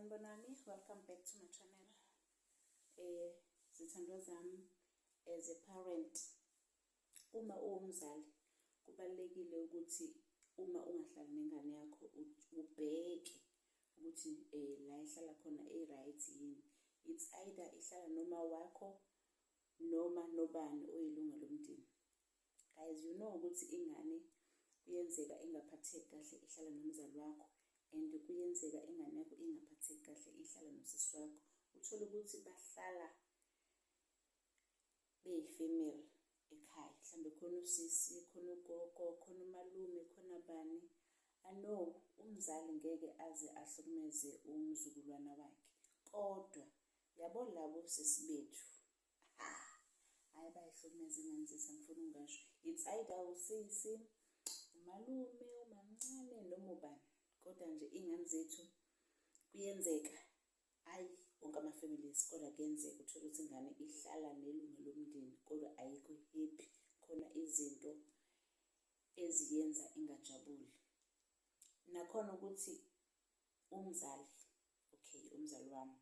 Sanibonani, welcome back to my channel. Zithandwa zami, as a parent, uma uwumzali kubalekile ukuthi uma ungahlali nengane yakho ubheke ukuthi la ihlala khona right yini. It's either ihlala noma wakho noma nobani oyilunga lomndeni. Guys, you know ukuthi ingane kuyenzeka ingaphatheki kahle ihlala nomzali wakho, and kuyenzeka ingane yakho ingaphatheki kahle ihlala nosisi wakho. Uthola ukuthi bahlala beyifamily ekhaya, mhlambe khona usisi, khona ugogo, khona umalume, khona bani. I know umzali ngeke aze ahlukumeze umzukulwana wakhe, kodwa yabo labo sisi bethu hayi bayihlukumeza ingane zethu. Angifuni ungasho, it's either usisi, umalume, umamncane noma ubani, kodwa nje ingane zethu kuyenzeka, hayi wonke ama-families, kodwa kuyenzeka uthole ukuthi ingane ihlala nelunga lomndeni kodwa ayikho happy, khona izinto eziyenza ingajabuli. Nakhona ukuthi umzali, okay, umzali wami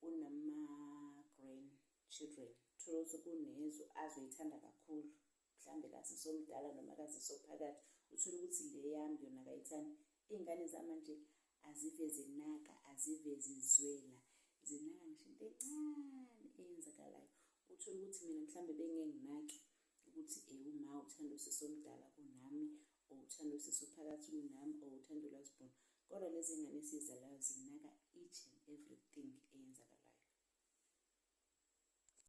unama-grandchildren, uthola ukuthi kunezo azoyithanda kakhulu, mhlambe kasesomdala noma kasesophakathi. Uthola ukuthi le yami yona akayithandi. Iy'ngane zamanje azive zinaka, azive zizwela, zinaka ngisho into encane eyenzakalayo. Uthola ukuthi mina mhlambe bengenginaki ukuthi uma uthanda usisi omdala kunami, or uthanda usisi ophakathi kunami, or uthanda uLwazibona, kodwa lezi ngane esizalayo zinaka each and everything